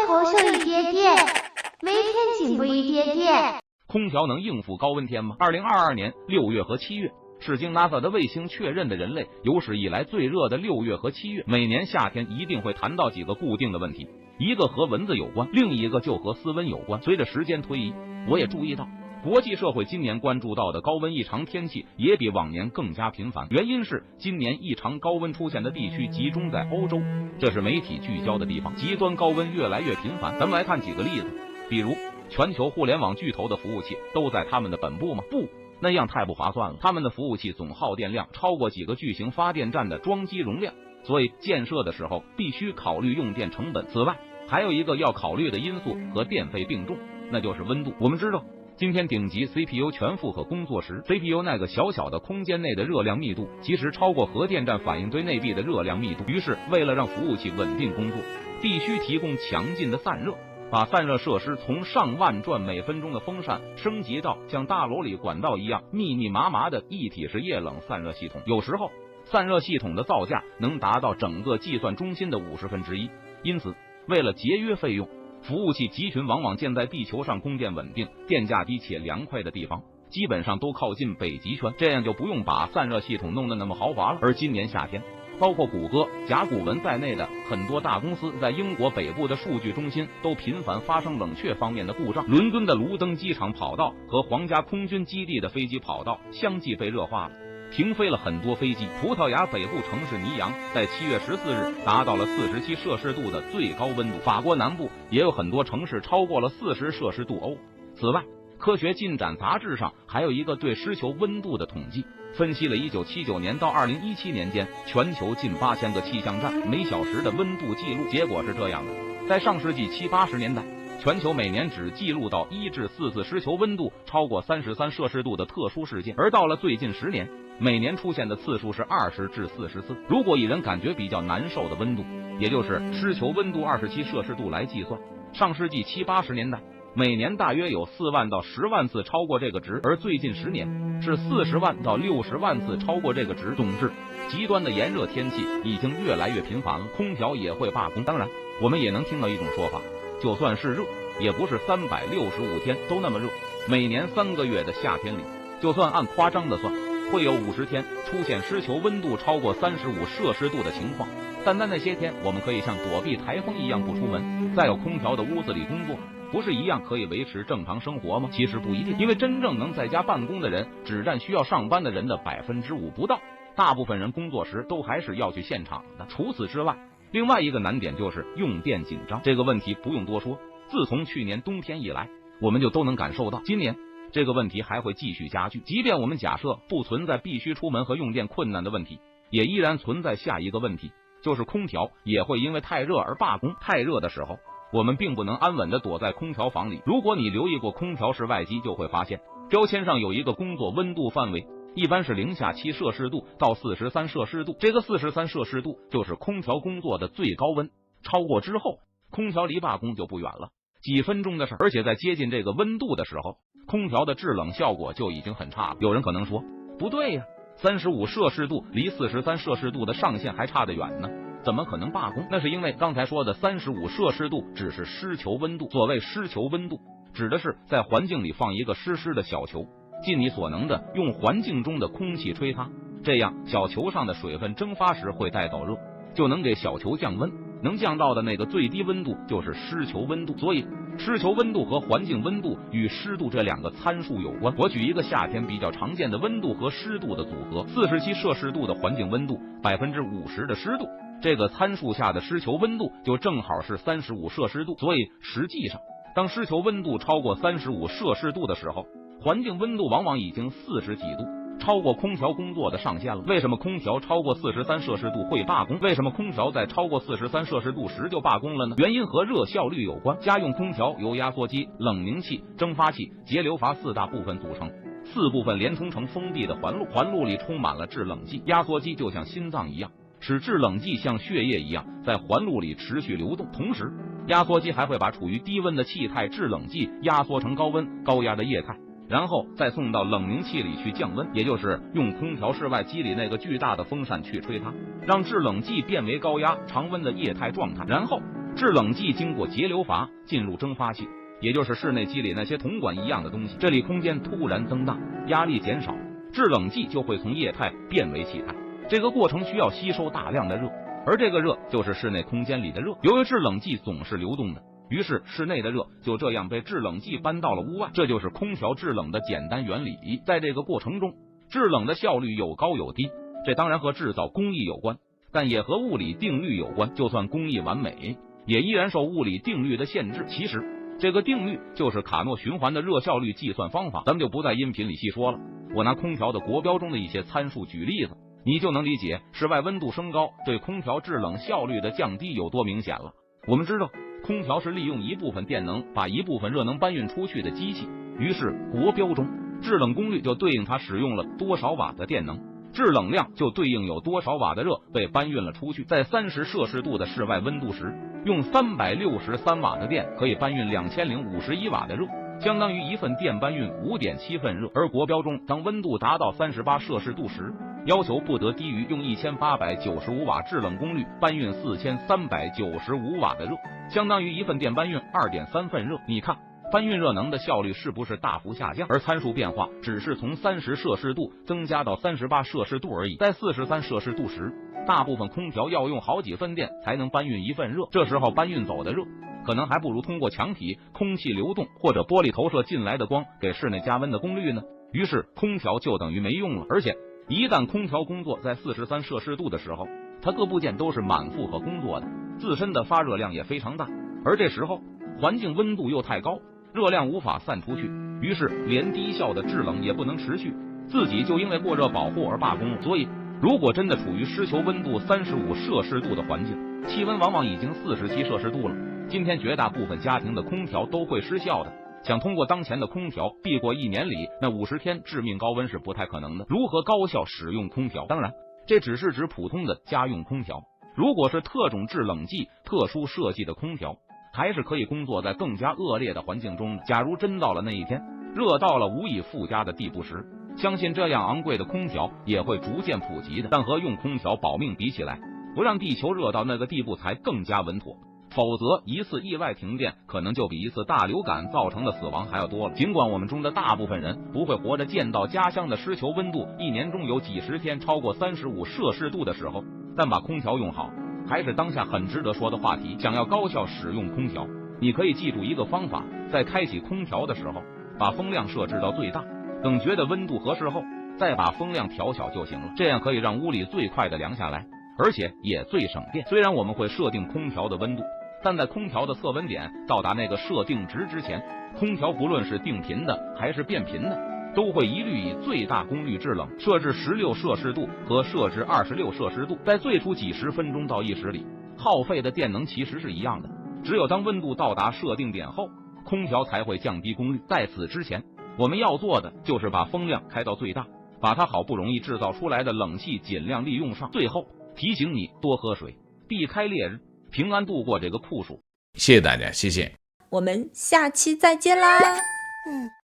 后省一点点，每天进步一点点。空调能应付高温天吗？2022年6月和7月是经 NASA 的卫星确认的人类有史以来最热的6月和7月。每年夏天一定会谈到几个固定的问题，一个和蚊子有关，另一个就和斯温有关。随着时间推移，我也注意到国际社会今年关注到的高温异常天气也比往年更加频繁，原因是今年异常高温出现的地区集中在欧洲，这是媒体聚焦的地方，极端高温越来越频繁。咱们来看几个例子，比如全球互联网巨头的服务器都在他们的本部吗？不，那样太不划算了，他们的服务器总耗电量超过几个巨型发电站的装机容量，所以建设的时候必须考虑用电成本。此外，还有一个要考虑的因素和电费并重，那就是温度。我们知道今天顶级 CPU 全负荷工作时 CPU 那个小小的空间内的热量密度其实超过核电站反应堆内壁的热量密度，于是为了让服务器稳定工作，必须提供强劲的散热，把散热设施从上万转每分钟的风扇升级到像大楼里管道一样密密麻麻的一体式液冷散热系统，有时候散热系统的造价能达到整个计算中心的1/50，因此为了节约费用，服务器集群往往建在地球上供电稳定、电价低且凉快的地方，基本上都靠近北极圈，这样就不用把散热系统弄得那么豪华了。而今年夏天，包括谷歌、甲骨文在内的很多大公司在英国北部的数据中心都频繁发生冷却方面的故障，伦敦的卢登机场跑道和皇家空军基地的飞机跑道相继被热化了，停飞了很多飞机。葡萄牙北部城市尼扬在7月14日达到了47摄氏度的最高温度，法国南部也有很多城市超过了40摄氏度欧。此外，科学进展杂志上还有一个对湿球温度的统计，分析了1979年到2017年间全球近8000个气象站每小时的温度记录，结果是这样的：在上世纪70、80年代，全球每年只记录到1至4次湿球温度超过33摄氏度的特殊事件，而到了最近10年，每年出现的次数是20至40次。如果以人感觉比较难受的温度，也就是湿球温度27摄氏度来计算，上世纪70、80年代每年大约有4万到10万次超过这个值，而最近10年是40万到60万次超过这个值。总之，极端的炎热天气已经越来越频繁了，空调也会罢工。当然，我们也能听到一种说法，就算是热，也不是365天都那么热。每年3个月的夏天里，就算按夸张的算，会有50天出现湿球温度超过35摄氏度的情况，但在那些天，我们可以像躲避台风一样不出门，在有空调的屋子里工作，不是一样可以维持正常生活吗？其实不一定，因为真正能在家办公的人只占需要上班的人的5%不到，大部分人工作时都还是要去现场的。除此之外，另外一个难点就是用电紧张，这个问题不用多说，自从去年冬天以来，我们就都能感受到，今年这个问题还会继续加剧。即便我们假设不存在必须出门和用电困难的问题，也依然存在下一个问题，就是空调也会因为太热而罢工。太热的时候，我们并不能安稳地躲在空调房里。如果你留意过空调室外机，就会发现标签上有一个工作温度范围，一般是-7摄氏度到43摄氏度，这个43摄氏度就是空调工作的最高温，超过之后，空调离罢工就不远了，几分钟的事。而且在接近这个温度的时候，空调的制冷效果就已经很差了。有人可能说，不对呀，35摄氏度离43摄氏度的上限还差得远呢，怎么可能罢工？那是因为刚才说的35摄氏度只是湿球温度。所谓湿球温度，指的是在环境里放一个湿湿的小球，尽你所能的用环境中的空气吹它，这样小球上的水分蒸发时会带走热，就能给小球降温，能降到的那个最低温度就是湿球温度。所以湿球温度和环境温度与湿度这2个参数有关。我举一个夏天比较常见的温度和湿度的组合，47摄氏度的环境温度，50%的湿度，这个参数下的湿球温度就正好是35摄氏度。所以实际上，当湿球温度超过35摄氏度的时候，环境温度往往已经40几度，超过空调工作的上限了。为什么空调超过43摄氏度会罢工？为什么空调在超过43摄氏度时就罢工了呢？原因和热效率有关。家用空调由压缩机、冷凝器、蒸发器、节流阀4大部分组成，4部分连通成封闭的环路，环路里充满了制冷剂。压缩机就像心脏一样，使制冷剂像血液一样在环路里持续流动，同时压缩机还会把处于低温的气态制冷剂压缩成高温高压的液态，然后再送到冷凝器里去降温，也就是用空调室外机里那个巨大的风扇去吹它，让制冷剂变为高压常温的液态状态，然后制冷剂经过节流阀进入蒸发器，也就是室内机里那些铜管一样的东西，这里空间突然增大，压力减少，制冷剂就会从液态变为气态。这个过程需要吸收大量的热，而这个热就是室内空间里的热。由于制冷剂总是流动的，于是室内的热就这样被制冷剂搬到了屋外，这就是空调制冷的简单原理。在这个过程中，制冷的效率有高有低，这当然和制造工艺有关，但也和物理定律有关。就算工艺完美，也依然受物理定律的限制。其实这个定律就是卡诺循环的热效率计算方法，咱们就不在音频里细说了。我拿空调的国标中的一些参数举例子，你就能理解室外温度升高对空调制冷效率的降低有多明显了。我们知道，空调是利用一部分电能把一部分热能搬运出去的机器，于是国标中制冷功率就对应它使用了多少瓦的电能，制冷量就对应有多少瓦的热被搬运了出去。在30摄氏度的室外温度时，用363瓦的电可以搬运2051瓦的热，相当于一份电搬运5.7份热。而国标中当温度达到38摄氏度时，要求不得低于用1895瓦制冷功率搬运4395瓦的热，相当于一份电搬运2.3份热。你看搬运热能的效率是不是大幅下降？而参数变化只是从30摄氏度增加到38摄氏度而已。在43摄氏度时，大部分空调要用好几份电才能搬运一份热，这时候搬运走的热可能还不如通过墙体空气流动或者玻璃投射进来的光给室内加温的功率呢。于是空调就等于没用了。而且一旦空调工作在43摄氏度的时候，它各部件都是满负荷工作的，自身的发热量也非常大，而这时候环境温度又太高，热量无法散出去，于是连低效的制冷也不能持续，自己就因为过热保护而罢工了。所以如果真的处于湿球温度35摄氏度的环境，气温往往已经47摄氏度了，今天绝大部分家庭的空调都会失效的。想通过当前的空调避过1年里那50天致命高温是不太可能的。如何高效使用空调？当然这只是指普通的家用空调，如果是特种制冷剂特殊设计的空调，还是可以工作在更加恶劣的环境中的。假如真到了那一天，热到了无以复加的地步时，相信这样昂贵的空调也会逐渐普及的。但和用空调保命比起来，不让地球热到那个地步才更加稳妥，否则一次意外停电可能就比一次大流感造成的死亡还要多了。尽管我们中的大部分人不会活着见到家乡的湿球温度1年中有几十天超过35摄氏度的时候，但把空调用好还是当下很值得说的话题。想要高效使用空调，你可以记住一个方法，在开启空调的时候把风量设置到最大，等觉得温度合适后再把风量调小就行了，这样可以让屋里最快的凉下来，而且也最省电。虽然我们会设定空调的温度，但在空调的测温点到达那个设定值之前，空调不论是定频的还是变频的，都会一律以最大功率制冷，设置16摄氏度和设置26摄氏度。在最初几十分钟到1时里，耗费的电能其实是一样的，只有当温度到达设定点后，空调才会降低功率。在此之前，我们要做的就是把风量开到最大，把它好不容易制造出来的冷气尽量利用上。最后提醒你多喝水，避开烈日，平安度过这个酷暑。谢谢大家，谢谢，我们下期再见啦。